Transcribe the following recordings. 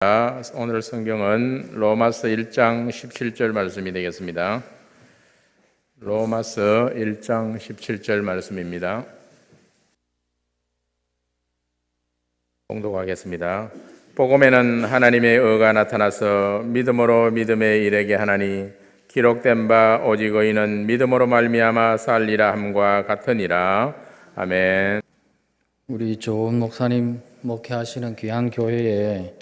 오늘 성경은 로마서 1장 17절 말씀이 되겠습니다. 로마서 1장 17절 말씀입니다. 봉독하겠습니다. 복음에는 하나님의 의가 나타나서 믿음으로 믿음에 이르게 하나니 기록된 바 오직 의인은 믿음으로 말미암아 살리라 함과 같으니라. 아멘. 우리 좋은 목사님 목회하시는 귀한 교회에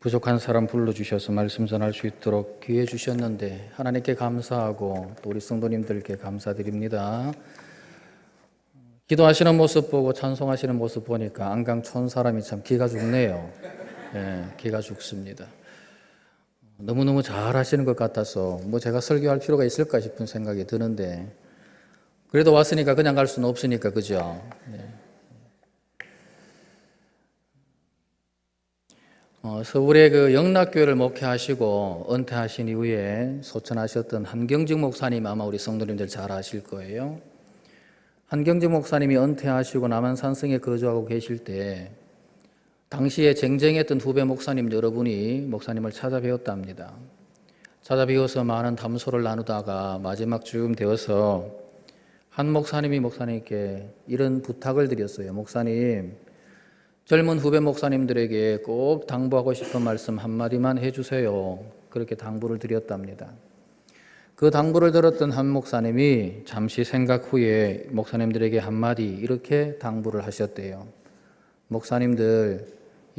부족한 사람 불러주셔서 말씀 전할 수 있도록 기회 주셨는데 하나님께 감사하고 또 우리 성도님들께 감사드립니다. 기도하시는 모습 보고 찬송하시는 모습 보니까 안강촌 사람이 참 기가 죽네요. 기가 죽습니다. 너무너무 잘하시는 것 같아서 제가 설교할 필요가 있을까 싶은 생각이 드는데 그래도 왔으니까 그냥 갈 수는 없으니까 그죠? 서울의 그 영락교회를 목회하시고 은퇴하신 이후에 소천하셨던 한경직 목사님 아마 우리 성도님들 잘 아실 거예요. 한경직 목사님이 은퇴하시고 남한산성에 거주하고 계실 때 당시에 쟁쟁했던 후배 목사님 여러분이 목사님을 찾아뵈었답니다. 찾아뵈어서 많은 담소를 나누다가 마지막 즈음 되어서 한 목사님이 목사님께 이런 부탁을 드렸어요. 목사님, 젊은 후배 목사님들에게 꼭 당부하고 싶은 말씀 한마디만 해주세요. 그렇게 당부를 드렸답니다. 그 당부를 들었던 한 목사님이 잠시 생각 후에 목사님들에게 한마디 이렇게 당부를 하셨대요. 목사님들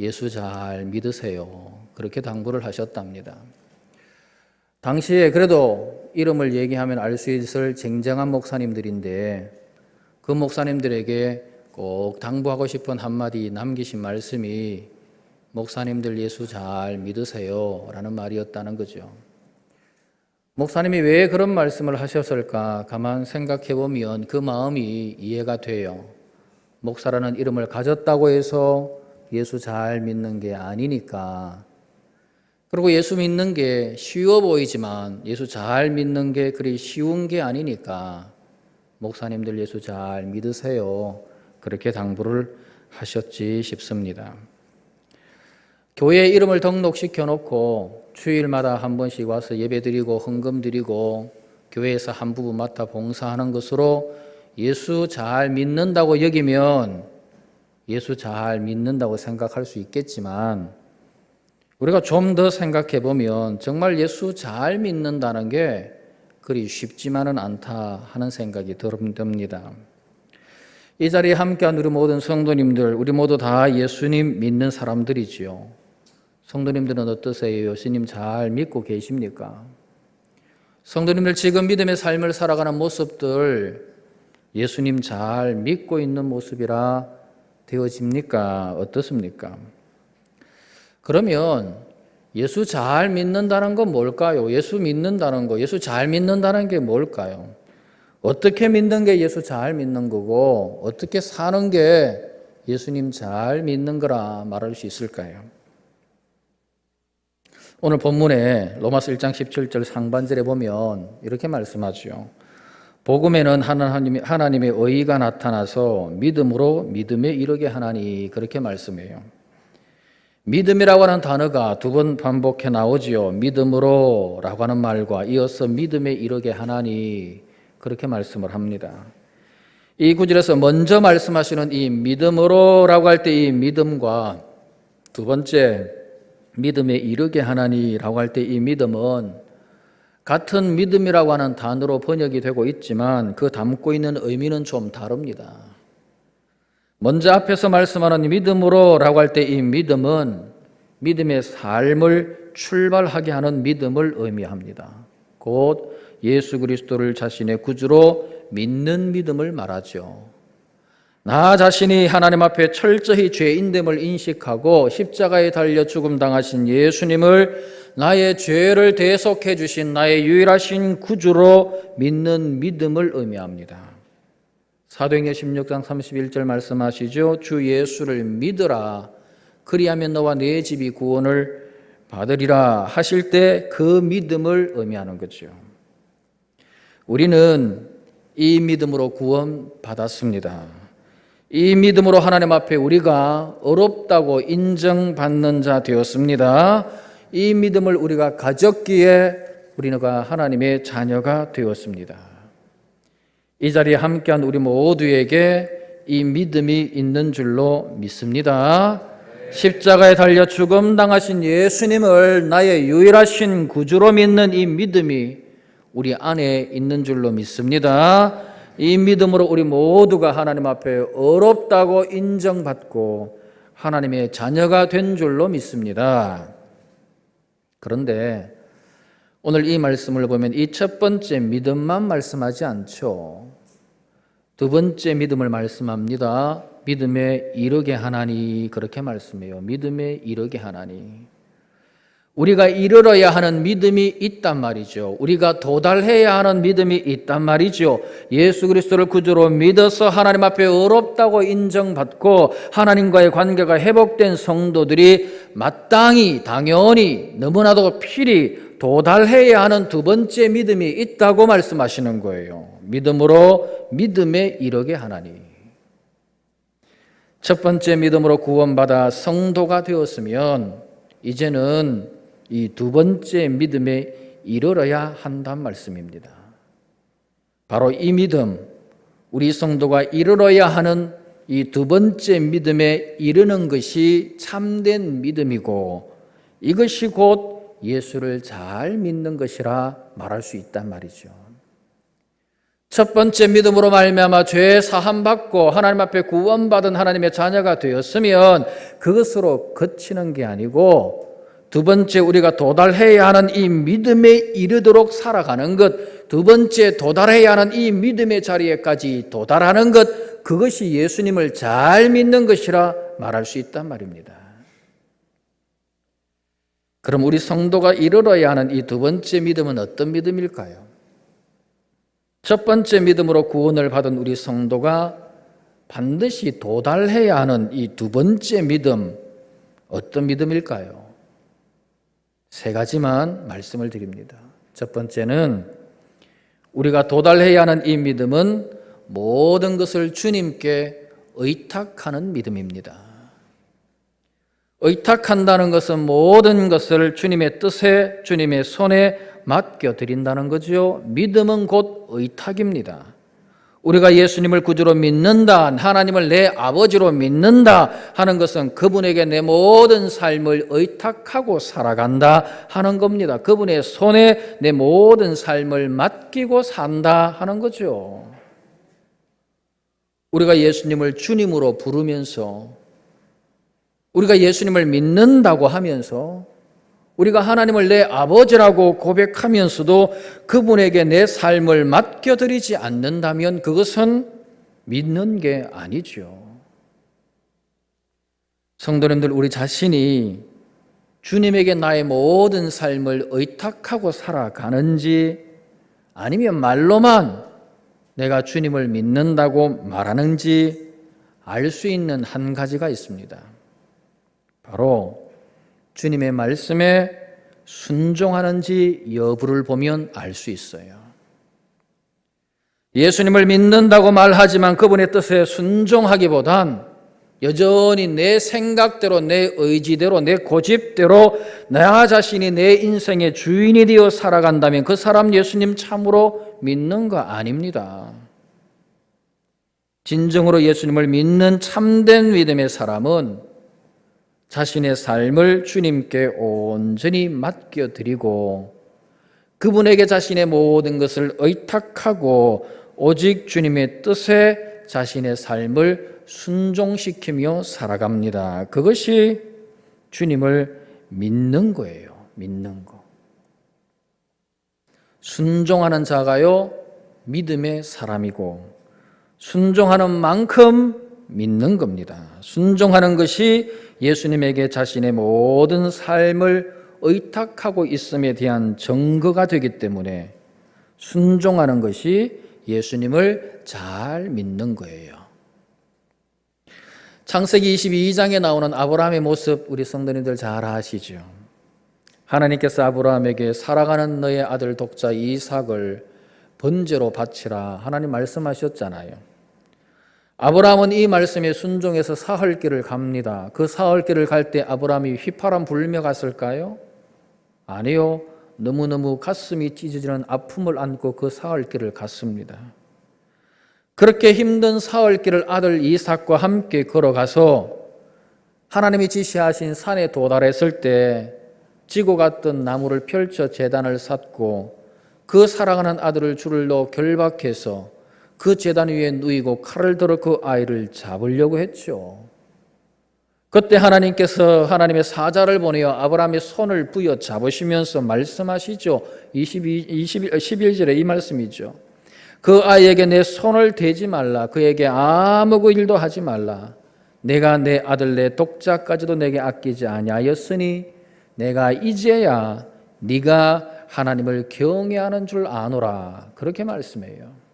예수 잘 믿으세요. 그렇게 당부를 하셨답니다. 당시에 그래도 이름을 얘기하면 알 수 있을 쟁쟁한 목사님들인데 그 목사님들에게 꼭 당부하고 싶은 한마디 남기신 말씀이 목사님들 예수 잘 믿으세요 라는 말이었다는 거죠. 목사님이 왜 그런 말씀을 하셨을까 가만 생각해 보면 그 마음이 이해가 돼요. 목사라는 이름을 가졌다고 해서 예수 잘 믿는 게 아니니까. 그리고 예수 믿는 게 쉬워 보이지만 예수 잘 믿는 게 그리 쉬운 게 아니니까 목사님들 예수 잘 믿으세요. 그렇게 당부를 하셨지 싶습니다. 교회 이름을 등록시켜 놓고 주일마다 한 번씩 와서 예배드리고 헌금드리고 교회에서 한 부분 맡아 봉사하는 것으로 예수 잘 믿는다고 여기면 예수 잘 믿는다고 생각할 수 있겠지만 우리가 좀 더 생각해 보면 정말 예수 잘 믿는다는 게 그리 쉽지만은 않다 하는 생각이 듭니다. 이 자리에 함께한 우리 모든 성도님들, 우리 모두 다 예수님 믿는 사람들이지요. 성도님들은 어떠세요? 예수님 잘 믿고 계십니까? 성도님들 지금 믿음의 삶을 살아가는 모습들 예수님 잘 믿고 있는 모습이라 되어집니까? 어떻습니까? 그러면 예수 잘 믿는다는 건 뭘까요? 예수 믿는다는 거, 예수 잘 믿는다는 게 뭘까요? 어떻게 믿는 게 예수 잘 믿는 거고 어떻게 사는 게 예수님 잘 믿는 거라 말할 수 있을까요? 오늘 본문에 로마서 1장 17절 상반절에 보면 이렇게 말씀하죠. 복음에는 하나님의 의가 나타나서 믿음으로 믿음에 이르게 하나니 그렇게 말씀해요. 믿음이라고 하는 단어가 두 번 반복해 나오지요. 믿음으로 라고 하는 말과 이어서 믿음에 이르게 하나니 그렇게 말씀을 합니다. 이 구절에서 먼저 말씀하시는 이 믿음으로라고 할 때 이 믿음과 두 번째 믿음에 이르게 하나니라고 할 때 이 믿음은 같은 믿음이라고 하는 단어로 번역이 되고 있지만 그 담고 있는 의미는 좀 다릅니다. 먼저 앞에서 말씀하는 믿음으로라고 할 때 이 믿음은 믿음의 삶을 출발하게 하는 믿음을 의미합니다. 곧 예수 그리스도를 자신의 구주로 믿는 믿음을 말하죠. 나 자신이 하나님 앞에 철저히 죄인됨을 인식하고 십자가에 달려 죽음 당하신 예수님을 나의 죄를 대속해 주신 나의 유일하신 구주로 믿는 믿음을 의미합니다. 사도행전 16장 31절 말씀하시죠. 주 예수를 믿으라. 그리하면 너와 네 집이 구원을 받으리라 하실 때 그 믿음을 의미하는 거죠. 우리는 이 믿음으로 구원 받았습니다. 이 믿음으로 하나님 앞에 우리가 어렵다고 인정받는 자 되었습니다. 이 믿음을 우리가 가졌기에 우리가 하나님의 자녀가 되었습니다. 이 자리에 함께한 우리 모두에게 이 믿음이 있는 줄로 믿습니다. 십자가에 달려 죽음 당하신 예수님을 나의 유일하신 구주로 믿는 이 믿음이 우리 안에 있는 줄로 믿습니다. 이 믿음으로 우리 모두가 하나님 앞에 어렵다고 인정받고 하나님의 자녀가 된 줄로 믿습니다. 그런데 오늘 이 말씀을 보면 이 첫 번째 믿음만 말씀하지 않죠. 두 번째 믿음을 말씀합니다. 믿음에 이르게 하나니, 그렇게 말씀해요. 믿음에 이르게 하나니. 우리가 이르러야 하는 믿음이 있단 말이죠. 우리가 도달해야 하는 믿음이 있단 말이죠. 예수 그리스도를 구주로 믿어서 하나님 앞에 어렵다고 인정받고 하나님과의 관계가 회복된 성도들이 마땅히, 당연히, 너무나도 필히 도달해야 하는 두 번째 믿음이 있다고 말씀하시는 거예요. 믿음으로 믿음에 이르게 하나니. 첫 번째 믿음으로 구원받아 성도가 되었으면 이제는 이 두 번째 믿음에 이르러야 한다는 말씀입니다. 바로 이 믿음, 우리 성도가 이르러야 하는 이 두 번째 믿음에 이르는 것이 참된 믿음이고 이것이 곧 예수를 잘 믿는 것이라 말할 수 있단 말이죠. 첫 번째 믿음으로 말미암아 죄 사함 받고 하나님 앞에 구원받은 하나님의 자녀가 되었으면 그것으로 그치는 게 아니고 두 번째 우리가 도달해야 하는 이 믿음에 이르도록 살아가는 것, 두 번째 도달해야 하는 이 믿음의 자리에까지 도달하는 것, 그것이 예수님을 잘 믿는 것이라 말할 수 있단 말입니다. 그럼 우리 성도가 이르러야 하는 이 두 번째 믿음은 어떤 믿음일까요? 첫 번째 믿음으로 구원을 받은 우리 성도가 반드시 도달해야 하는 이 두 번째 믿음, 어떤 믿음일까요? 세 가지만 말씀을 드립니다. 첫 번째는 우리가 도달해야 하는 이 믿음은 모든 것을 주님께 의탁하는 믿음입니다. 의탁한다는 것은 모든 것을 주님의 뜻에, 주님의 손에 맡겨드린다는 거죠. 믿음은 곧 의탁입니다. 우리가 예수님을 구주로 믿는다, 하나님을 내 아버지로 믿는다 하는 것은 그분에게 내 모든 삶을 의탁하고 살아간다 하는 겁니다. 그분의 손에 내 모든 삶을 맡기고 산다 하는 거죠. 우리가 예수님을 주님으로 부르면서, 우리가 예수님을 믿는다고 하면서, 우리가 하나님을 내 아버지라고 고백하면서도 그분에게 내 삶을 맡겨드리지 않는다면 그것은 믿는 게 아니죠. 성도님들, 우리 자신이 주님에게 나의 모든 삶을 의탁하고 살아가는지 아니면 말로만 내가 주님을 믿는다고 말하는지 알 수 있는 한 가지가 있습니다. 바로 주님의 말씀에 순종하는지 여부를 보면 알 수 있어요. 예수님을 믿는다고 말하지만 그분의 뜻에 순종하기보단 여전히 내 생각대로, 내 의지대로, 내 고집대로 나 자신이 내 인생의 주인이 되어 살아간다면 그 사람 예수님 참으로 믿는 거 아닙니다. 진정으로 예수님을 믿는 참된 믿음의 사람은 자신의 삶을 주님께 온전히 맡겨드리고 그분에게 자신의 모든 것을 의탁하고 오직 주님의 뜻에 자신의 삶을 순종시키며 살아갑니다. 그것이 주님을 믿는 거예요. 믿는 거. 순종하는 자가요, 믿음의 사람이고 순종하는 만큼 믿는 겁니다. 순종하는 것이 예수님에게 자신의 모든 삶을 의탁하고 있음에 대한 증거가 되기 때문에 순종하는 것이 예수님을 잘 믿는 거예요. 창세기 22장에 나오는 아브라함의 모습 우리 성도님들 잘 아시죠? 하나님께서 아브라함에게 살아가는 너의 아들 독자 이삭을 번제로 바치라 하나님 말씀하셨잖아요. 아브라함은 이 말씀에 순종해서 사흘길을 갑니다. 그 사흘길을 갈 때 아브라함이 휘파람 불며 갔을까요? 아니요. 너무너무 가슴이 찢어지는 아픔을 안고 그 사흘길을 갔습니다. 그렇게 힘든 사흘길을 아들 이삭과 함께 걸어가서 하나님이 지시하신 산에 도달했을 때 지고 갔던 나무를 펼쳐 제단을 샀고 그 사랑하는 아들을 줄을 넣어 결박해서 그 제단 위에 누이고 칼을 들어 그 아이를 잡으려고 했죠. 그때 하나님께서 하나님의 사자를 보내어 아브라함의 손을 부여 잡으시면서 말씀하시죠. 11절에 이 말씀이죠. 그 아이에게 내 손을 대지 말라. 그에게 아무 일도 하지 말라. 내가 내 아들 내 독자까지도 내게 아끼지 아니하였으니 내가 이제야 네가 하나님을 경외하는 줄 아노라. 그렇게 말씀해요.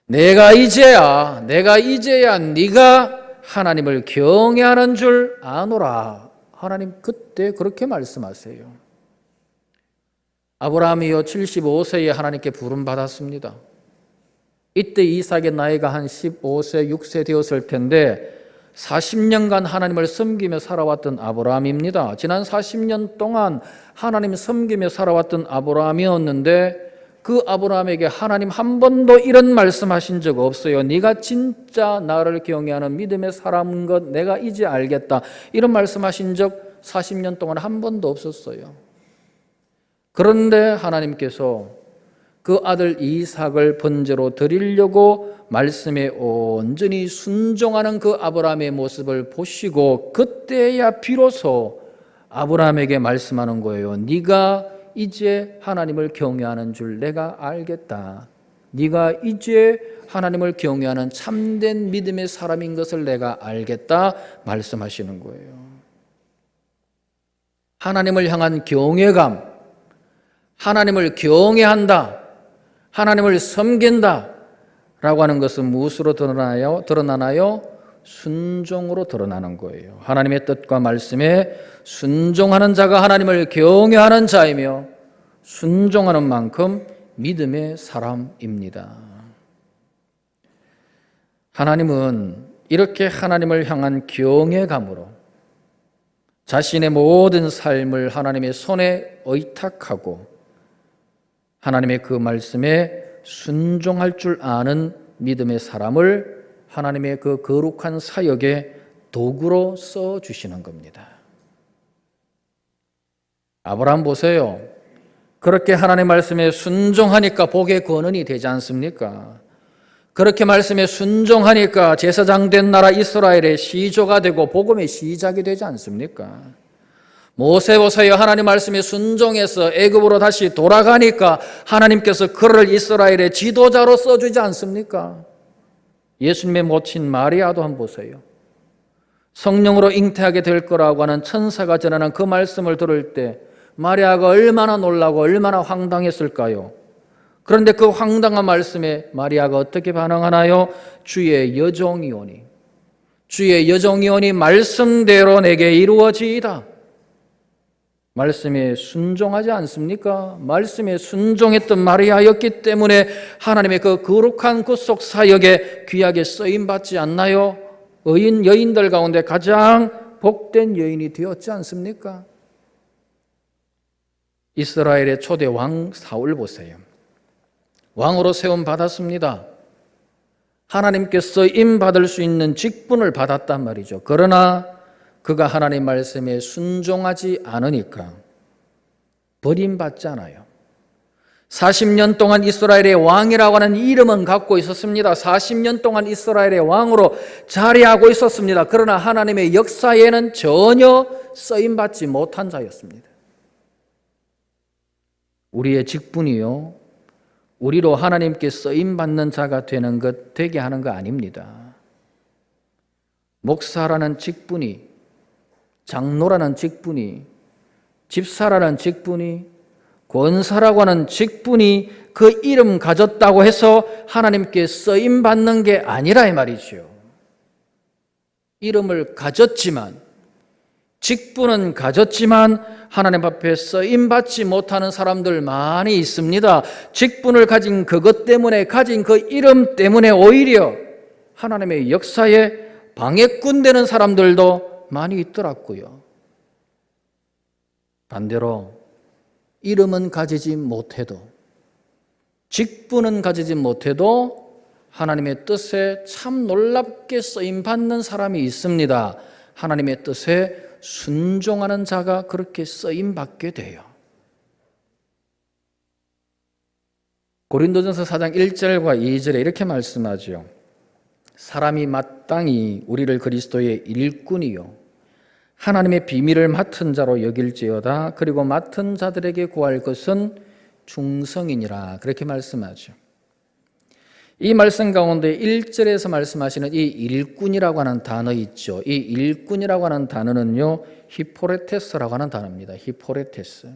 내가 이제야 네가 하나님을 경외하는 줄 아노라. 하나님 그때 그렇게 말씀하세요. 아브라함이요 75세에 하나님께 부름받았습니다. 이때 이삭의 나이가 한 15세, 6세 되었을 텐데 40년간 하나님을 섬기며 살아왔던 아브라함입니다. 지난 40년 동안 하나님 섬기며 살아왔던 아브라함이었는데 그 아브라함에게 하나님 한 번도 이런 말씀하신 적 없어요. 네가 진짜 나를 경외하는 믿음의 사람인 것 내가 이제 알겠다. 이런 말씀하신 적 40년 동안 한 번도 없었어요. 그런데 하나님께서 그 아들 이삭을 번제로 드리려고 말씀에 온전히 순종하는 그 아브라함의 모습을 보시고 그때야 비로소 아브라함에게 말씀하는 거예요. 네가 이제 하나님을 경외하는 줄 내가 알겠다. 네가 이제 하나님을 경외하는 참된 믿음의 사람인 것을 내가 알겠다 말씀하시는 거예요. 하나님을 향한 경외감, 하나님을 경외한다, 하나님을 섬긴다 라고 하는 것은 무엇으로 드러나나요? 순종으로 드러나는 거예요. 하나님의 뜻과 말씀에 순종하는 자가 하나님을 경외하는 자이며 순종하는 만큼 믿음의 사람입니다. 하나님은 이렇게 하나님을 향한 경외감으로 자신의 모든 삶을 하나님의 손에 의탁하고 하나님의 그 말씀에 순종할 줄 아는 믿음의 사람을 하나님의 그 거룩한 사역의 도구로 써주시는 겁니다. 아브라함 보세요. 그렇게 하나님의 말씀에 순종하니까 복의 권원이 되지 않습니까? 그렇게 말씀에 순종하니까 제사장 된 나라 이스라엘의 시조가 되고 복음의 시작이 되지 않습니까? 모세 보세요. 하나님 말씀에 순종해서 애굽으로 다시 돌아가니까 하나님께서 그를 이스라엘의 지도자로 써주지 않습니까? 예수님의 모친 마리아도 한번 보세요. 성령으로 잉태하게 될 거라고 하는 천사가 전하는 그 말씀을 들을 때 마리아가 얼마나 놀라고 얼마나 황당했을까요? 그런데 그 황당한 말씀에 마리아가 어떻게 반응하나요? 주의 여종이오니 말씀대로 내게 이루어지이다. 말씀에 순종하지 않습니까? 말씀에 순종했던 마리아였기 때문에 하나님의 그 거룩한 구속 사역에 귀하게 쓰임받지 않나요? 여인들 가운데 가장 복된 여인이 되었지 않습니까? 이스라엘의 초대 왕 사울 보세요. 왕으로 세움 받았습니다. 하나님께 쓰임받을 수 있는 직분을 받았단 말이죠. 그러나 그가 하나님 말씀에 순종하지 않으니까 버림받잖아요. 40년 동안 이스라엘의 왕이라고 하는 이름은 갖고 있었습니다. 40년 동안 이스라엘의 왕으로 자리하고 있었습니다. 그러나 하나님의 역사에는 전혀 쓰임받지 못한 자였습니다. 우리의 직분이요, 우리로 하나님께 쓰임받는 자가 되게 하는 거 아닙니다. 목사라는 직분이, 장로라는 직분이, 집사라는 직분이, 권사라고 하는 직분이 그 이름 가졌다고 해서 하나님께 쓰임받는 게 아니라 이 말이죠. 이름을 가졌지만, 직분은 가졌지만 하나님 앞에 쓰임받지 못하는 사람들 많이 있습니다. 직분을 가진 그것 때문에, 가진 그 이름 때문에 오히려 하나님의 역사에 방해꾼 되는 사람들도 많이 있더라고요. 반대로 이름은 가지지 못해도, 직분은 가지지 못해도 하나님의 뜻에 참 놀랍게 쓰임받는 사람이 있습니다. 하나님의 뜻에 순종하는 자가 그렇게 쓰임받게 돼요. 고린도전서 4장 1절과 2절에 이렇게 말씀하죠. 사람이 마땅히 우리를 그리스도의 일꾼이요 하나님의 비밀을 맡은 자로 여길지어다. 그리고 맡은 자들에게 구할 것은 충성이니라. 그렇게 말씀하죠. 이 말씀 가운데 1절에서 말씀하시는 이 일꾼이라고 하는 단어 있죠. 이 일꾼이라고 하는 단어는요, 히포레테스라고 하는 단어입니다. 히포레테스.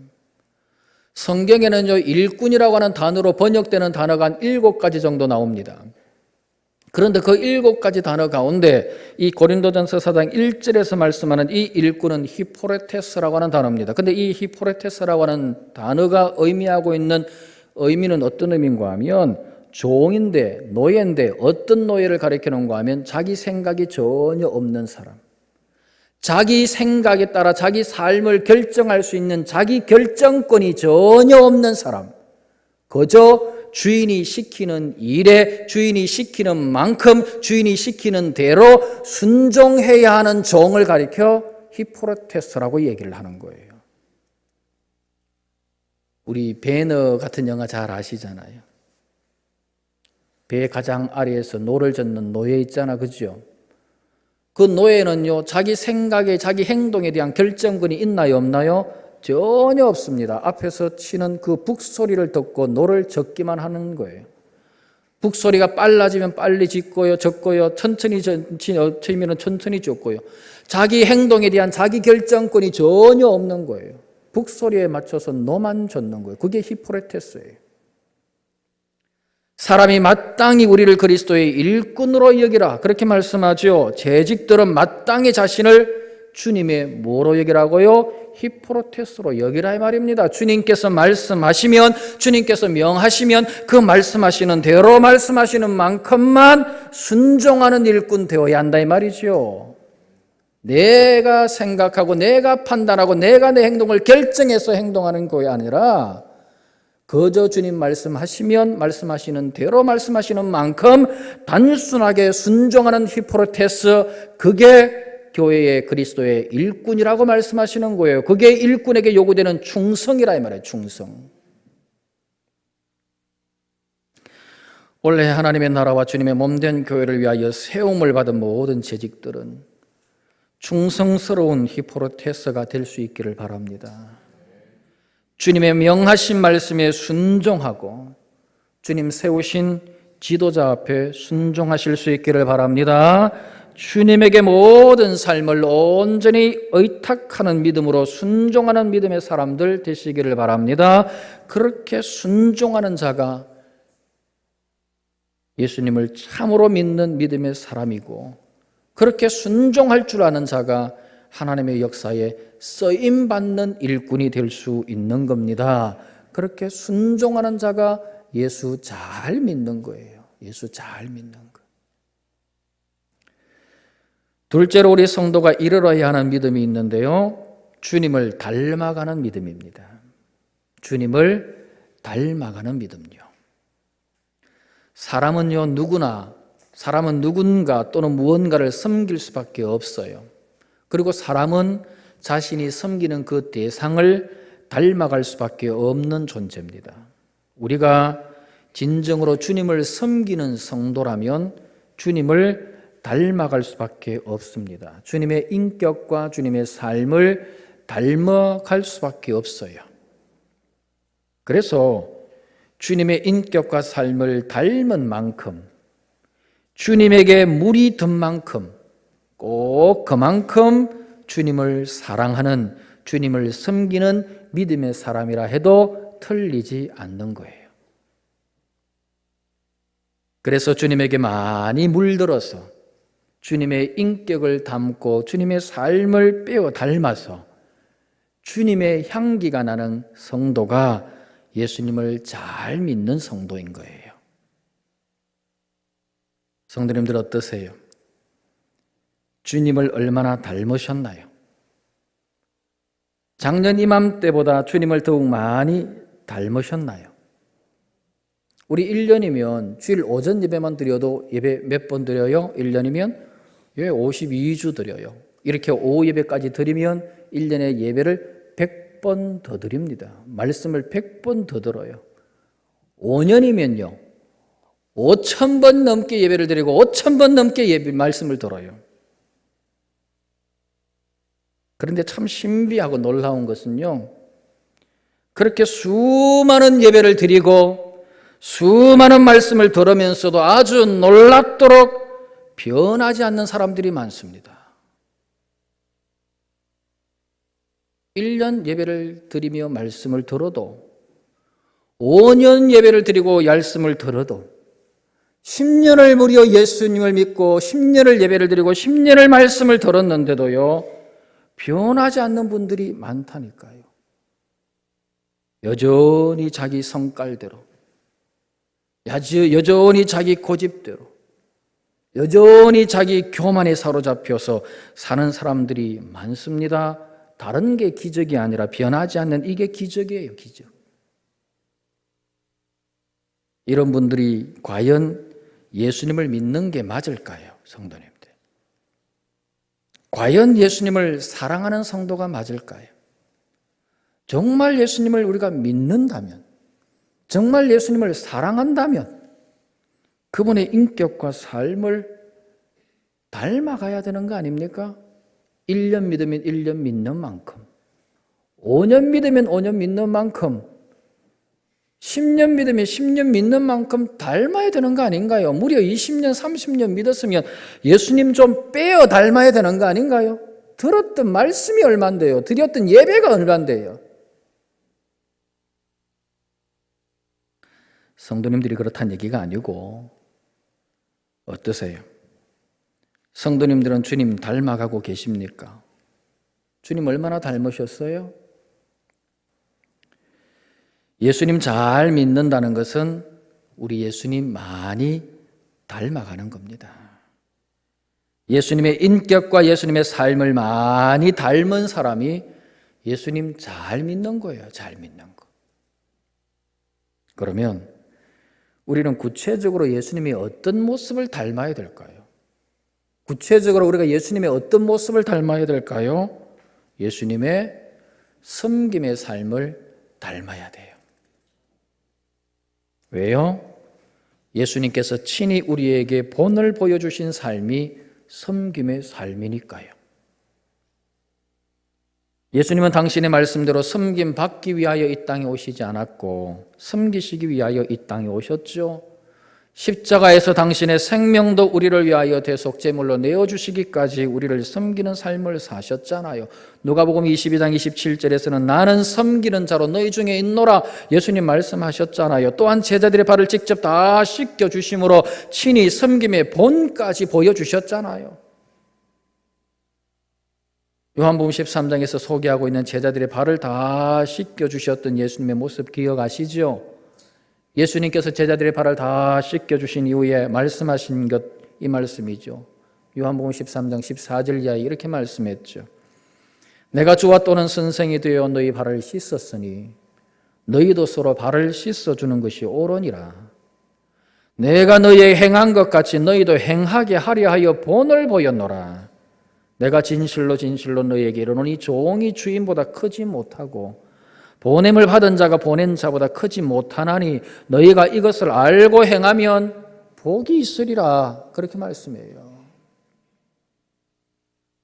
성경에는요, 일꾼이라고 하는 단어로 번역되는 단어가 한 7가지 정도 나옵니다. 그런데 그 7가지 단어 가운데 이 고린도전서 4장 1절에서 말씀하는 이 일꾼은 히포레테스라고 하는 단어입니다. 근데 이 히포레테스라고 하는 단어가 의미하고 있는 의미는 어떤 의미인가 하면 종인데, 노예인데 어떤 노예를 가리키는가 하면 자기 생각이 전혀 없는 사람, 자기 생각에 따라 자기 삶을 결정할 수 있는 자기 결정권이 전혀 없는 사람, 그저 주인이 시키는 일에, 주인이 시키는 만큼, 주인이 시키는 대로 순종해야 하는 종을 가리켜 히포레테스라고 얘기를 하는 거예요. 우리 배너 같은 영화 잘 아시잖아요. 배 가장 아래에서 노를 젓는 노예 있잖아, 그죠? 그 노예는요, 자기 생각에, 자기 행동에 대한 결정권이 있나요, 없나요? 전혀 없습니다. 앞에서 치는 그 북소리를 듣고 노를 젓기만 하는 거예요. 북소리가 빨라지면 빨리 짚고요, 젓고요, 천천히 치면 천천히 젓고요. 자기 행동에 대한 자기 결정권이 전혀 없는 거예요. 북소리에 맞춰서 노만 젓는 거예요. 그게 히포레테스예요. 사람이 마땅히 우리를 그리스도의 일꾼으로 여기라, 그렇게 말씀하죠. 재직들은 마땅히 자신을 주님의 뭐로 여기라고요? 히포레테스로 여기라 이 말입니다. 주님께서 말씀하시면, 주님께서 명하시면 그 말씀하시는 대로 말씀하시는 만큼만 순종하는 일꾼 되어야 한다 이 말이죠. 내가 생각하고 내가 판단하고 내가 내 행동을 결정해서 행동하는 것이 아니라 그저 주님 말씀하시면 말씀하시는 대로 말씀하시는 만큼 단순하게 순종하는 히포레테스, 그게 교회의 그리스도의 일꾼이라고 말씀하시는 거예요. 그게 일꾼에게 요구되는 충성이라 이 말이에요. 충성. 원래 하나님의 나라와 주님의 몸된 교회를 위하여 세움을 받은 모든 재직들은 충성스러운 히포레테스가 될 수 있기를 바랍니다. 주님의 명하신 말씀에 순종하고 주님 세우신 지도자 앞에 순종하실 수 있기를 바랍니다. 주님에게 모든 삶을 온전히 의탁하는 믿음으로 순종하는 믿음의 사람들 되시기를 바랍니다. 그렇게 순종하는 자가 예수님을 참으로 믿는 믿음의 사람이고, 그렇게 순종할 줄 아는 자가 하나님의 역사에 쓰임받는 일꾼이 될 수 있는 겁니다. 그렇게 순종하는 자가 예수 잘 믿는 거예요. 예수 잘 믿는 거. 둘째로 우리 성도가 이르러야 하는 믿음이 있는데요, 주님을 닮아가는 믿음입니다. 주님을 닮아가는 믿음요. 사람은 누군가 또는 무언가를 섬길 수밖에 없어요. 그리고 사람은 자신이 섬기는 그 대상을 닮아갈 수밖에 없는 존재입니다. 우리가 진정으로 주님을 섬기는 성도라면 주님을 닮아갈 수밖에 없습니다. 주님의 인격과 주님의 삶을 닮아갈 수밖에 없어요. 그래서 주님의 인격과 삶을 닮은 만큼, 주님에게 물이 든 만큼, 꼭 그만큼 주님을 사랑하는, 주님을 섬기는 믿음의 사람이라 해도 틀리지 않는 거예요. 그래서 주님에게 많이 물들어서 주님의 인격을 담고 주님의 삶을 빼어 닮아서 주님의 향기가 나는 성도가 예수님을 잘 믿는 성도인 거예요. 성도님들 어떠세요? 주님을 얼마나 닮으셨나요? 작년 이맘때보다 주님을 더욱 많이 닮으셨나요? 우리 1년이면 주일 오전 예배만 드려도 예배 몇 번 드려요? 1년이면 52주 드려요. 이렇게 오후 예배까지 드리면 1년에 예배를 100번 더 드립니다. 말씀을 100번 더 들어요. 5년이면요 5,000번 넘게 예배를 드리고 5,000번 넘게 말씀을 들어요. 그런데 참 신비하고 놀라운 것은요, 그렇게 수많은 예배를 드리고 수많은 말씀을 들으면서도 아주 놀랍도록 변하지 않는 사람들이 많습니다. 1년 예배를 드리며 말씀을 들어도, 5년 예배를 드리고 말씀을 들어도, 10년을 무려 예수님을 믿고 10년을 예배를 드리고 10년을 말씀을 들었는데도요 변하지 않는 분들이 많다니까요. 여전히 자기 성깔대로, 여전히 자기 고집대로, 여전히 자기 교만에 사로잡혀서 사는 사람들이 많습니다. 다른 게 기적이 아니라 변하지 않는 이게 기적이에요, 기적. 이런 분들이 과연 예수님을 믿는 게 맞을까요, 성도님들? 과연 예수님을 사랑하는 성도가 맞을까요? 정말 예수님을 우리가 믿는다면, 정말 예수님을 사랑한다면 그분의 인격과 삶을 닮아가야 되는 거 아닙니까? 1년 믿으면 1년 믿는 만큼, 5년 믿으면 5년 믿는 만큼, 10년 믿으면 10년 믿는 만큼 닮아야 되는 거 아닌가요? 무려 20년, 30년 믿었으면 예수님 좀 빼어 닮아야 되는 거 아닌가요? 들었던 말씀이 얼만데요? 드렸던 예배가 얼만데요? 성도님들이 그렇다는 얘기가 아니고, 어떠세요? 성도님들은 주님 닮아가고 계십니까? 주님 얼마나 닮으셨어요? 예수님 잘 믿는다는 것은 우리 예수님 많이 닮아가는 겁니다. 예수님의 인격과 예수님의 삶을 많이 닮은 사람이 예수님 잘 믿는 거예요. 잘 믿는 거. 그러면 우리는 구체적으로 예수님이 어떤 모습을 닮아야 될까요? 구체적으로 우리가 예수님의 어떤 모습을 닮아야 될까요? 예수님의 섬김의 삶을 닮아야 돼요. 왜요? 예수님께서 친히 우리에게 본을 보여주신 삶이 섬김의 삶이니까요. 예수님은 당신의 말씀대로 섬김 받기 위하여 이 땅에 오시지 않았고 섬기시기 위하여 이 땅에 오셨죠. 십자가에서 당신의 생명도 우리를 위하여 대속제물로 내어주시기까지 우리를 섬기는 삶을 사셨잖아요. 누가복음 22장 27절에서는 나는 섬기는 자로 너희 중에 있노라 예수님 말씀하셨잖아요. 또한 제자들의 발을 직접 다 씻겨주심으로 친히 섬김의 본까지 보여주셨잖아요. 요한복음 13장에서 소개하고 있는 제자들의 발을 다 씻겨주셨던 예수님의 모습 기억하시죠? 예수님께서 제자들의 발을 다 씻겨주신 이후에 말씀하신 것, 이 말씀이죠. 요한복음 13장 14절 이하에 이렇게 말씀했죠. 내가 주와 또는 선생이 되어 너희 발을 씻었으니 너희도 서로 발을 씻어주는 것이 옳으니라. 내가 너희에게 행한 것 같이 너희도 행하게 하려 하여 본을 보였노라. 내가 진실로 진실로 너희에게 이르노니 종이 주인보다 크지 못하고 보냄을 받은 자가 보낸 자보다 크지 못하나니 너희가 이것을 알고 행하면 복이 있으리라. 그렇게 말씀해요.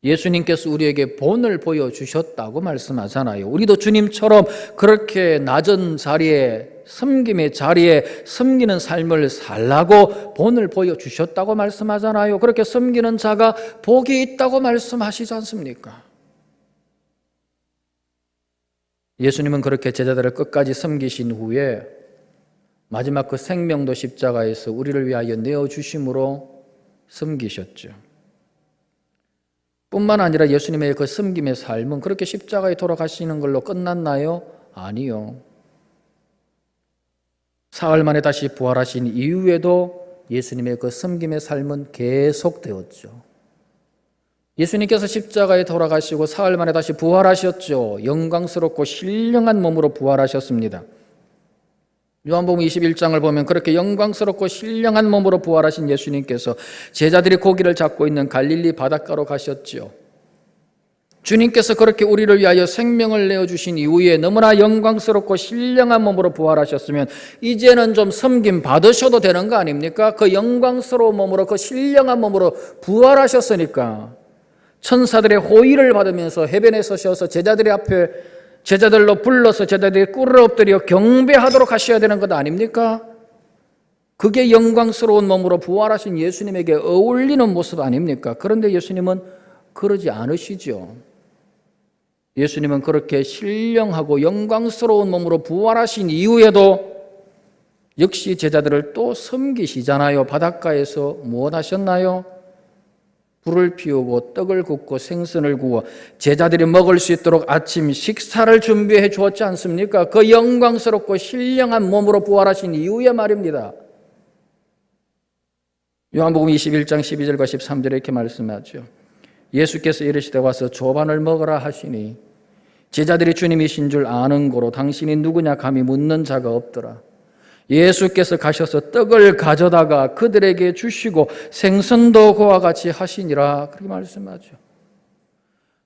예수님께서 우리에게 본을 보여주셨다고 말씀하잖아요. 우리도 주님처럼 그렇게 낮은 자리에, 섬김의 자리에 섬기는 삶을 살라고 본을 보여주셨다고 말씀하잖아요. 그렇게 섬기는 자가 복이 있다고 말씀하시지 않습니까? 예수님은 그렇게 제자들을 끝까지 섬기신 후에 마지막 그 생명도 십자가에서 우리를 위하여 내어주심으로 섬기셨죠. 뿐만 아니라 예수님의 그 섬김의 삶은 그렇게 십자가에 돌아가시는 걸로 끝났나요? 아니요. 사흘 만에 다시 부활하신 이후에도 예수님의 그 섬김의 삶은 계속되었죠. 예수님께서 십자가에 돌아가시고 사흘 만에 다시 부활하셨죠. 영광스럽고 신령한 몸으로 부활하셨습니다. 요한복음 21장을 보면 그렇게 영광스럽고 신령한 몸으로 부활하신 예수님께서 제자들이 고기를 잡고 있는 갈릴리 바닷가로 가셨죠. 주님께서 그렇게 우리를 위하여 생명을 내어주신 이후에 너무나 영광스럽고 신령한 몸으로 부활하셨으면 이제는 좀 섬김 받으셔도 되는 거 아닙니까? 그 영광스러운 몸으로, 그 신령한 몸으로 부활하셨으니까 천사들의 호의를 받으면서 해변에 서셔서 제자들로 불러서 제자들이 꿇어 엎드려 경배하도록 하셔야 되는 것 아닙니까? 그게 영광스러운 몸으로 부활하신 예수님에게 어울리는 모습 아닙니까? 그런데 예수님은 그러지 않으시죠. 예수님은 그렇게 신령하고 영광스러운 몸으로 부활하신 이후에도 역시 제자들을 또 섬기시잖아요. 바닷가에서 무엇 하셨나요? 불을 피우고 떡을 굽고 생선을 구워 제자들이 먹을 수 있도록 아침 식사를 준비해 주었지 않습니까? 그 영광스럽고 신령한 몸으로 부활하신 이후에 말입니다. 요한복음 21장 12절과 13절에 이렇게 말씀하죠. 예수께서 이르시되 와서 조반을 먹으라 하시니 제자들이 주님이신 줄 아는 고로 당신이 누구냐 감히 묻는 자가 없더라. 예수께서 가셔서 떡을 가져다가 그들에게 주시고 생선도 그와 같이 하시니라. 그렇게 말씀하죠.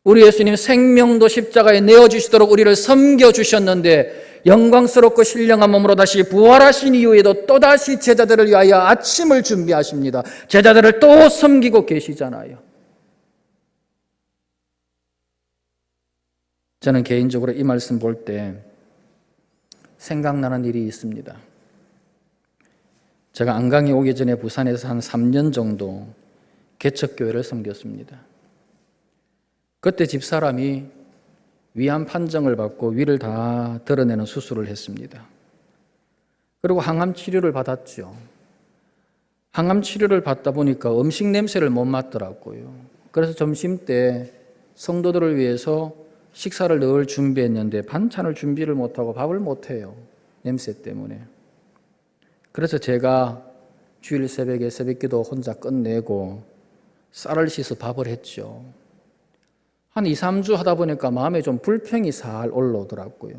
우리 예수님 생명도 십자가에 내어주시도록 우리를 섬겨주셨는데 영광스럽고 신령한 몸으로 다시 부활하신 이후에도 또다시 제자들을 위하여 아침을 준비하십니다. 제자들을 또 섬기고 계시잖아요. 저는 개인적으로 이 말씀 볼 때 생각나는 일이 있습니다. 제가 안강에 오기 전에 부산에서 한 3년 정도 개척교회를 섬겼습니다. 그때 집사람이 위암 판정을 받고 위를 다 드러내는 수술을 했습니다. 그리고 항암 치료를 받았죠. 항암 치료를 받다 보니까 음식 냄새를 못 맡더라고요. 그래서 점심 때 성도들을 위해서 식사를 늘 준비했는데 반찬을 준비를 못하고 밥을 못해요. 냄새 때문에. 그래서 제가 주일 새벽에 새벽기도 혼자 끝내고 쌀을 씻어 밥을 했죠. 한 2, 3주 하다 보니까 마음에 좀 불평이 살 올라오더라고요.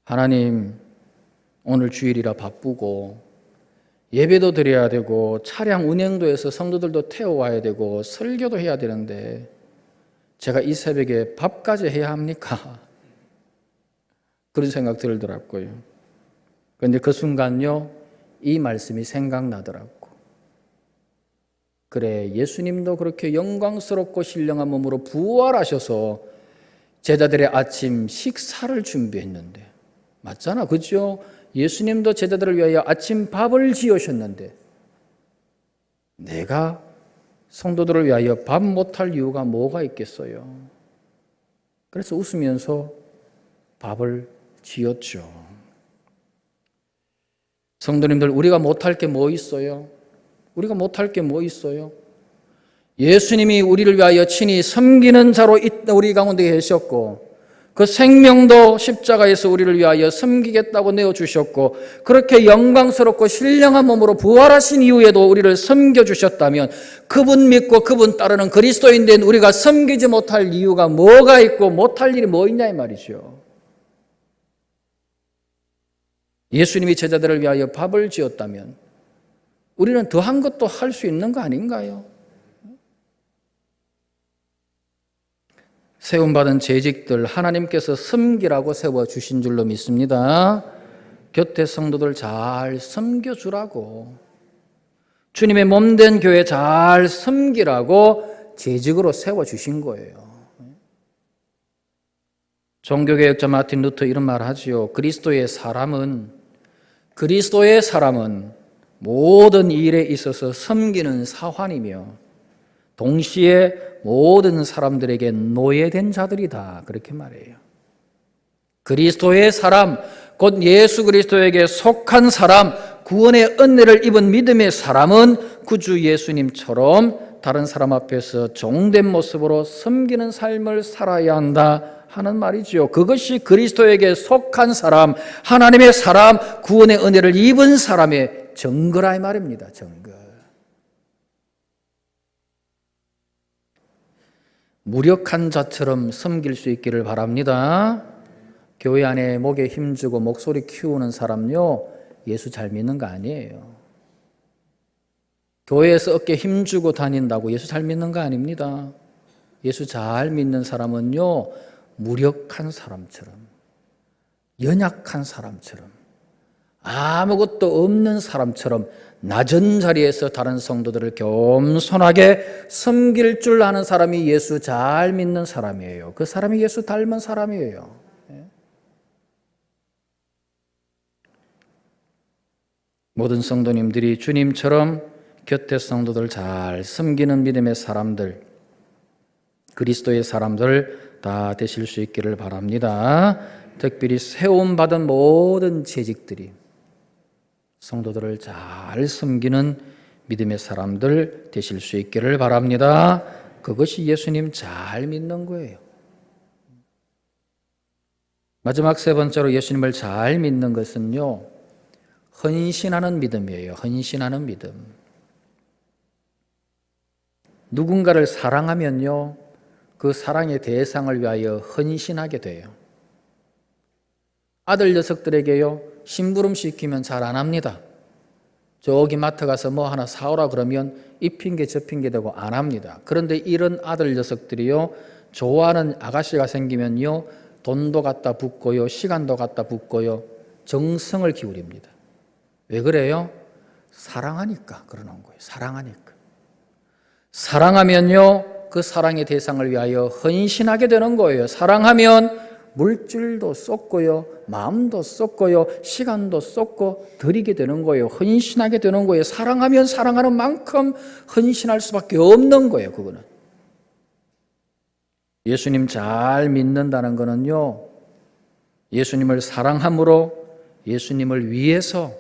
하나님, 오늘 주일이라 바쁘고 예배도 드려야 되고 차량 운행도 해서 성도들도 태워와야 되고 설교도 해야 되는데 제가 이 새벽에 밥까지 해야 합니까? 그런 생각 들더라고요. 그런데 그 순간요, 이 말씀이 생각나더라고. 그래, 예수님도 그렇게 영광스럽고 신령한 몸으로 부활하셔서 제자들의 아침 식사를 준비했는데, 맞잖아, 그죠? 예수님도 제자들을 위하여 아침 밥을 지으셨는데 내가 성도들을 위하여 밥 못할 이유가 뭐가 있겠어요? 그래서 웃으면서 밥을 지었죠. 성도님들, 우리가 못할 게 뭐 있어요? 우리가 못할 게 뭐 있어요? 예수님이 우리를 위하여 친히 섬기는 자로 우리 가운데 계셨고 그 생명도 십자가에서 우리를 위하여 섬기겠다고 내어주셨고 그렇게 영광스럽고 신령한 몸으로 부활하신 이후에도 우리를 섬겨주셨다면 그분 믿고 그분 따르는 그리스도인 된 우리가 섬기지 못할 이유가 뭐가 있고 못할 일이 뭐 있냐 이 말이죠. 예수님이 제자들을 위하여 밥을 지었다면 우리는 더한 것도 할 수 있는 거 아닌가요? 세움받은 재직들 하나님께서 섬기라고 세워주신 줄로 믿습니다. 곁에 성도들 잘 섬겨주라고, 주님의 몸된 교회 잘 섬기라고 재직으로 세워주신 거예요. 종교개혁자 마틴 루터 이런 말 하지요. 그리스도의 사람은 모든 일에 있어서 섬기는 사환이며 동시에 모든 사람들에게 노예된 자들이다. 그렇게 말해요. 그리스도의 사람, 곧 예수 그리스도에게 속한 사람, 구원의 은혜를 입은 믿음의 사람은 구주 예수님처럼 다른 사람 앞에서 종된 모습으로 섬기는 삶을 살아야 한다 하는 말이죠. 그것이 그리스도에게 속한 사람, 하나님의 사람, 구원의 은혜를 입은 사람의 증거라 이 말입니다. 증거. 무력한 자처럼 섬길 수 있기를 바랍니다. 교회 안에 목에 힘주고 목소리 키우는 사람요, 예수 잘 믿는 거 아니에요. 교회에서 어깨 힘주고 다닌다고 예수 잘 믿는 거 아닙니다. 예수 잘 믿는 사람은요, 무력한 사람처럼, 연약한 사람처럼, 아무것도 없는 사람처럼 낮은 자리에서 다른 성도들을 겸손하게 섬길 줄 아는 사람이 예수 잘 믿는 사람이에요. 그 사람이 예수 닮은 사람이에요. 모든 성도님들이 주님처럼 곁에 성도들 잘 섬기는 믿음의 사람들, 그리스도의 사람들 다 되실 수 있기를 바랍니다. 특별히 세움받은 모든 재직들이 성도들을 잘 섬기는 믿음의 사람들 되실 수 있기를 바랍니다. 그것이 예수님 잘 믿는 거예요. 마지막 세 번째로 예수님을 잘 믿는 것은요, 헌신하는 믿음이에요. 헌신하는 믿음. 누군가를 사랑하면요, 그 사랑의 대상을 위하여 헌신하게 돼요. 아들 녀석들에게요, 심부름 시키면 잘 안 합니다. 저기 마트 가서 뭐 하나 사오라 그러면 이 핑계 저 핑계 대고 안 합니다. 그런데 이런 아들 녀석들이요, 좋아하는 아가씨가 생기면요, 돈도 갖다 붓고요, 시간도 갖다 붓고요, 정성을 기울입니다. 왜 그래요? 사랑하니까 그러는 거예요. 사랑하니까. 사랑하면요, 그 사랑의 대상을 위하여 헌신하게 되는 거예요. 사랑하면 물질도 쏟고요, 마음도 쏟고요, 시간도 쏟고 드리게 되는 거예요. 헌신하게 되는 거예요. 사랑하면 사랑하는 만큼 헌신할 수밖에 없는 거예요. 그거는. 예수님 잘 믿는다는 거는요, 예수님을 사랑함으로 예수님을 위해서,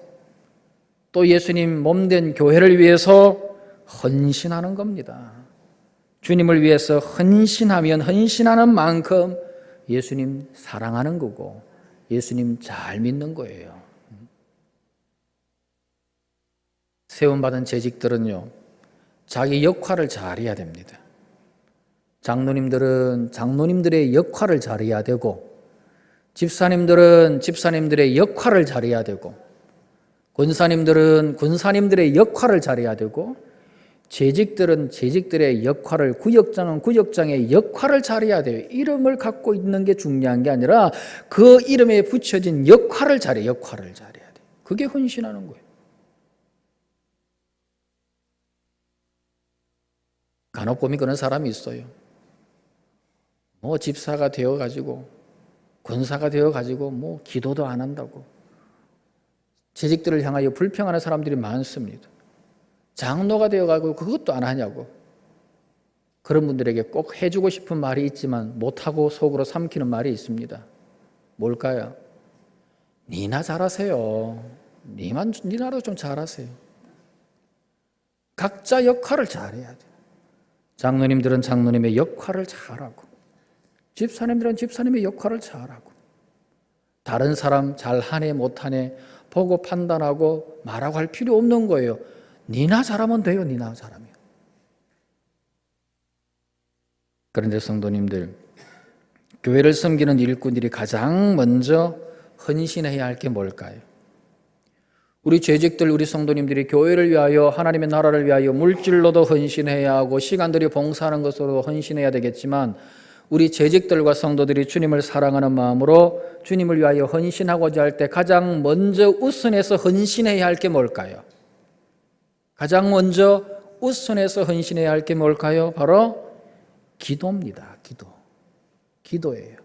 또 예수님 몸된 교회를 위해서 헌신하는 겁니다. 주님을 위해서 헌신하면 헌신하는 만큼 예수님 사랑하는 거고 예수님 잘 믿는 거예요. 세움받은 재직들은요, 자기 역할을 잘해야 됩니다. 장로님들은 장로님들의 역할을 잘해야 되고, 집사님들은 집사님들의 역할을 잘해야 되고, 권사님들은 권사님들의 역할을 잘해야 되고, 재직들은 재직들의 역할을, 구역장은 구역장의 역할을 잘해야 돼요. 이름을 갖고 있는 게 중요한 게 아니라 그 이름에 붙여진 역할을 잘해야 돼요. 그게 헌신하는 거예요. 간혹 보면 그런 사람이 있어요. 뭐 집사가 되어가지고, 권사가 되어가지고 뭐 기도도 안 한다고, 재직들을 향하여 불평하는 사람들이 많습니다. 장로가 되어가지고 그것도 안 하냐고. 그런 분들에게 꼭 해주고 싶은 말이 있지만 못하고 속으로 삼키는 말이 있습니다. 뭘까요? 니나 잘하세요. 니나도 좀 잘하세요. 각자 역할을 잘해야 돼요. 장로님들은 장로님의 역할을 잘하고, 집사님들은 집사님의 역할을 잘하고, 다른 사람 잘하네 못하네 보고 판단하고 말하고 할 필요 없는 거예요. 니나 잘하면 돼요. 니나 잘하면. 그런데 성도님들, 교회를 섬기는 일꾼들이 가장 먼저 헌신해야 할 게 뭘까요? 우리 재직들, 우리 성도님들이 교회를 위하여, 하나님의 나라를 위하여 물질로도 헌신해야 하고 시간들이 봉사하는 것으로 헌신해야 되겠지만, 우리 재직들과 성도들이 주님을 사랑하는 마음으로 주님을 위하여 헌신하고자 할 때 가장 먼저 우선해서 헌신해야 할 게 뭘까요? 가장 먼저 우선해서 헌신해야 할 게 뭘까요? 바로 기도입니다. 기도예요.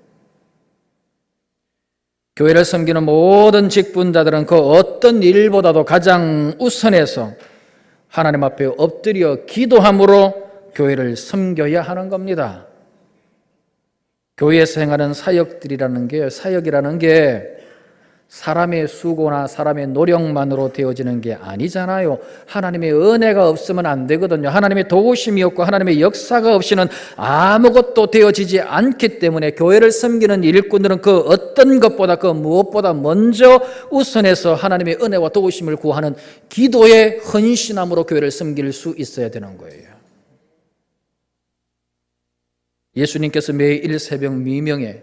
교회를 섬기는 모든 직분자들은 그 어떤 일보다도 가장 우선해서 하나님 앞에 엎드려 기도함으로 교회를 섬겨야 하는 겁니다. 교회에서 행하는 사역이라는 게 사람의 수고나 사람의 노력만으로 되어지는 게 아니잖아요. 하나님의 은혜가 없으면 안 되거든요. 하나님의 도우심이 없고 하나님의 역사가 없이는 아무것도 되어지지 않기 때문에 교회를 섬기는 일꾼들은 그 어떤 것보다 그 무엇보다 먼저 우선해서 하나님의 은혜와 도우심을 구하는 기도의 헌신함으로 교회를 섬길 수 있어야 되는 거예요. 예수님께서 매일 새벽 미명에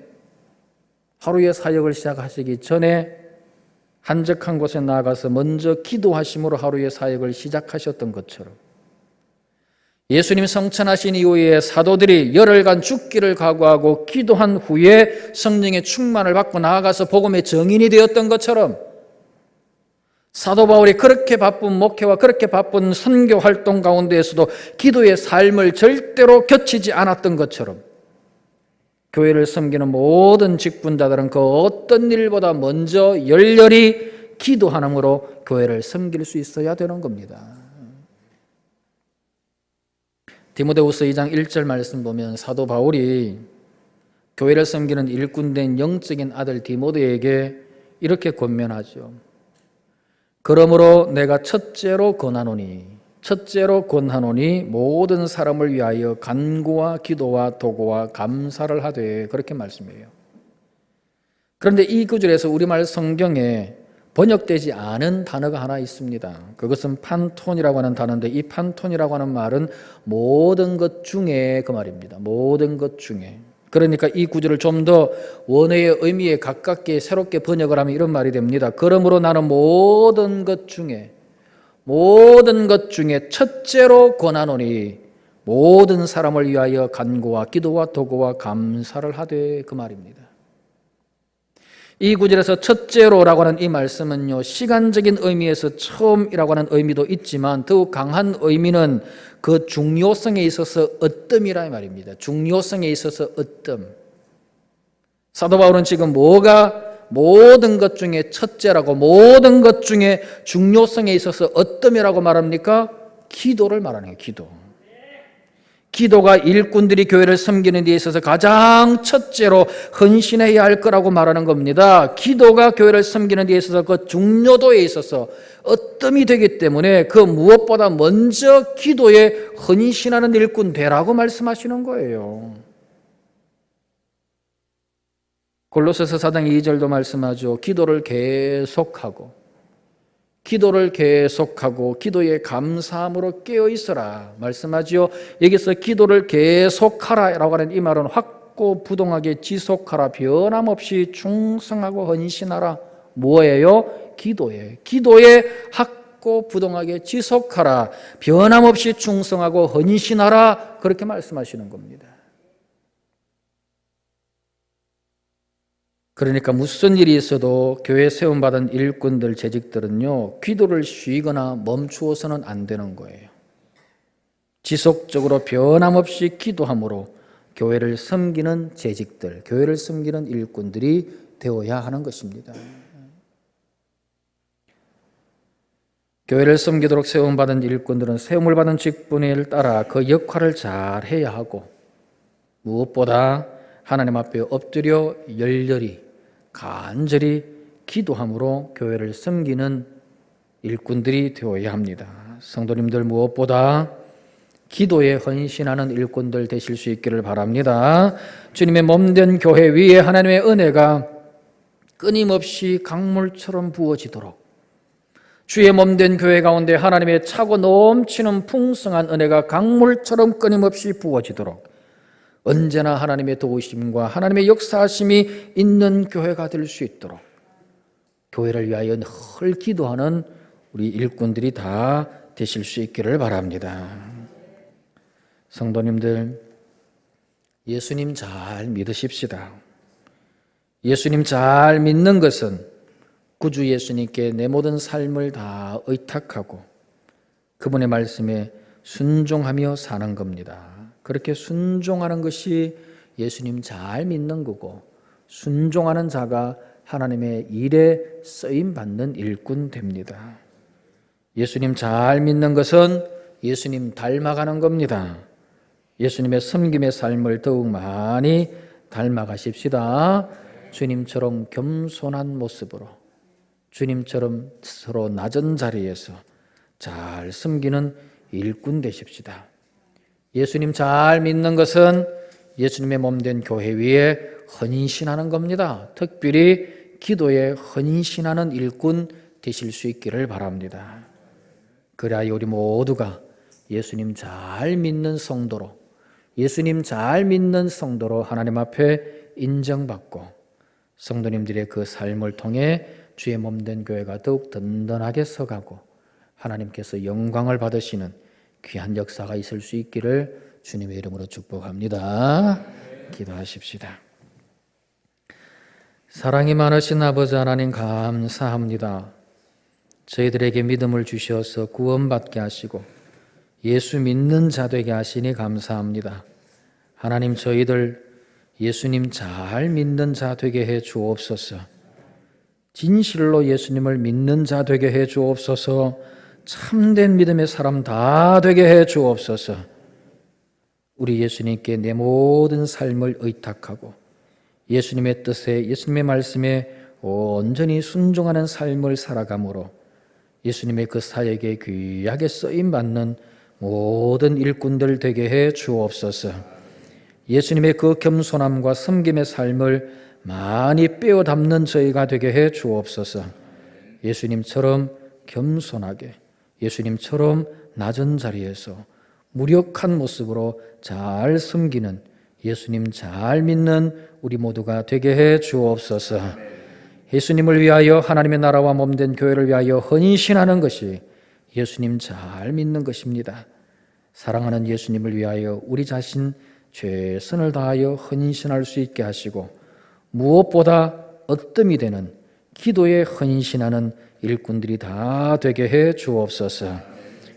하루의 사역을 시작하시기 전에 한적한 곳에 나가서 먼저 기도하심으로 하루의 사역을 시작하셨던 것처럼 예수님 성천하신 이후에 사도들이 열흘간 죽기를 각오하고 기도한 후에 성령의 충만을 받고 나아가서 복음의 증인이 되었던 것처럼 사도 바울이 그렇게 바쁜 목회와 그렇게 바쁜 선교 활동 가운데에서도 기도의 삶을 절대로 겨치지 않았던 것처럼 교회를 섬기는 모든 직분자들은 그 어떤 일보다 먼저 열렬히 기도하는으로 교회를 섬길 수 있어야 되는 겁니다. 디모데후서 2장 1절 말씀 보면 사도 바울이 교회를 섬기는 일꾼된 영적인 아들 디모데에게 이렇게 권면하죠. 그러므로 내가 첫째로 권하노니 모든 사람을 위하여 간구와 기도와 도구와 감사를 하되, 그렇게 말씀해요. 그런데 이 구절에서 우리말 성경에 번역되지 않은 단어가 하나 있습니다. 그것은 판톤이라고 하는 단어인데, 이 판톤이라고 하는 말은 모든 것 중에 그 말입니다. 모든 것 중에. 그러니까 이 구절을 좀 더 원어의 의미에 가깝게 새롭게 번역을 하면 이런 말이 됩니다. 그러므로 나는 모든 것 중에 첫째로 권하노니 모든 사람을 위하여 간구와 기도와 도구와 감사를 하되, 그 말입니다. 이 구절에서 첫째로라고 하는 이 말씀은요, 시간적인 의미에서 처음이라고 하는 의미도 있지만 더욱 강한 의미는 그 중요성에 있어서 어뜸이라 말입니다. 중요성에 있어서 어뜸. 사도 바울은 지금 뭐가 모든 것 중에 첫째라고, 모든 것 중에 중요성에 있어서 어뜸이라고 말합니까? 기도를 말하는 거예요. 기도가 일꾼들이 교회를 섬기는 데 있어서 가장 첫째로 헌신해야 할 거라고 말하는 겁니다. 기도가 교회를 섬기는 데 있어서 그 중요도에 있어서 어뜸이 되기 때문에 그 무엇보다 먼저 기도에 헌신하는 일꾼 되라고 말씀하시는 거예요. 골로새서 4장 2절도 말씀하죠. 기도를 계속하고 기도에 감사함으로 깨어 있어라 말씀하지요. 여기서 기도를 계속하라라고 하는 이 말은 확고부동하게 지속하라, 변함없이 충성하고 헌신하라. 뭐예요? 기도에 확고부동하게 지속하라, 변함없이 충성하고 헌신하라, 그렇게 말씀하시는 겁니다. 그러니까 무슨 일이 있어도 교회 세움받은 일꾼들, 재직들은요, 기도를 쉬거나 멈추어서는 안 되는 거예요. 지속적으로 변함없이 기도함으로 교회를 섬기는 재직들, 교회를 섬기는 일꾼들이 되어야 하는 것입니다. 교회를 섬기도록 세움받은 일꾼들은 세움을 받은 직분을 따라 그 역할을 잘 해야 하고, 무엇보다 하나님 앞에 엎드려 열렬히 간절히 기도함으로 교회를 섬기는 일꾼들이 되어야 합니다. 성도님들, 무엇보다 기도에 헌신하는 일꾼들 되실 수 있기를 바랍니다. 주님의 몸된 교회 위에 하나님의 은혜가 끊임없이 강물처럼 부어지도록, 주의 몸된 교회 가운데 하나님의 차고 넘치는 풍성한 은혜가 강물처럼 끊임없이 부어지도록 언제나 하나님의 도우심과 하나님의 역사하심이 있는 교회가 될 수 있도록 교회를 위하여 늘 기도하는 우리 일꾼들이 다 되실 수 있기를 바랍니다. 성도님들, 예수님 잘 믿으십시다. 예수님 잘 믿는 것은 구주 예수님께 내 모든 삶을 다 의탁하고 그분의 말씀에 순종하며 사는 겁니다. 그렇게 순종하는 것이 예수님 잘 믿는 거고, 순종하는 자가 하나님의 일에 쓰임받는 일꾼 됩니다. 예수님 잘 믿는 것은 예수님 닮아가는 겁니다. 예수님의 섬김의 삶을 더욱 많이 닮아가십시다. 주님처럼 겸손한 모습으로 주님처럼 서로 낮은 자리에서 잘 섬기는 일꾼 되십시다. 예수님 잘 믿는 것은 예수님의 몸된 교회 위에 헌신하는 겁니다. 특별히 기도에 헌신하는 일꾼 되실 수 있기를 바랍니다. 그래야 우리 모두가 예수님 잘 믿는 성도로, 예수님 잘 믿는 성도로 하나님 앞에 인정받고 성도님들의 그 삶을 통해 주의 몸된 교회가 더욱 든든하게 서가고 하나님께서 영광을 받으시는 귀한 역사가 있을 수 있기를 주님의 이름으로 축복합니다. 기도하십시다. 사랑이 많으신 아버지 하나님 감사합니다. 저희들에게 믿음을 주셔서 구원받게 하시고 예수 믿는 자 되게 하시니 감사합니다. 하나님, 저희들 예수님 잘 믿는 자 되게 해 주옵소서. 진실로 예수님을 믿는 자 되게 해 주옵소서. 참된 믿음의 사람 다 되게 해 주옵소서. 우리 예수님께 내 모든 삶을 의탁하고 예수님의 뜻에, 예수님의 말씀에 온전히 순종하는 삶을 살아감으로 예수님의 그 사역에 귀하게 쓰임받는 모든 일꾼들 되게 해 주옵소서. 예수님의 그 겸손함과 섬김의 삶을 많이 빼어 담는 저희가 되게 해 주옵소서. 예수님처럼 겸손하게, 예수님처럼 낮은 자리에서 무력한 모습으로 잘 섬기는, 예수님 잘 믿는 우리 모두가 되게 해 주옵소서. 예수님을 위하여, 하나님의 나라와 몸된 교회를 위하여 헌신하는 것이 예수님 잘 믿는 것입니다. 사랑하는 예수님을 위하여 우리 자신 최선을 다하여 헌신할 수 있게 하시고 무엇보다 으뜸이 되는 기도에 헌신하는 일꾼들이 다 되게 해 주옵소서.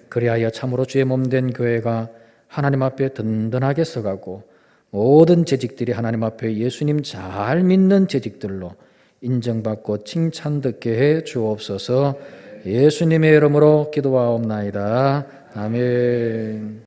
그리하여 참으로 주의 몸된 교회가 하나님 앞에 든든하게 서가고 모든 재직들이 하나님 앞에 예수님 잘 믿는 재직들로 인정받고 칭찬 듣게 해 주옵소서. 예수님의 이름으로 기도하옵나이다. 아멘.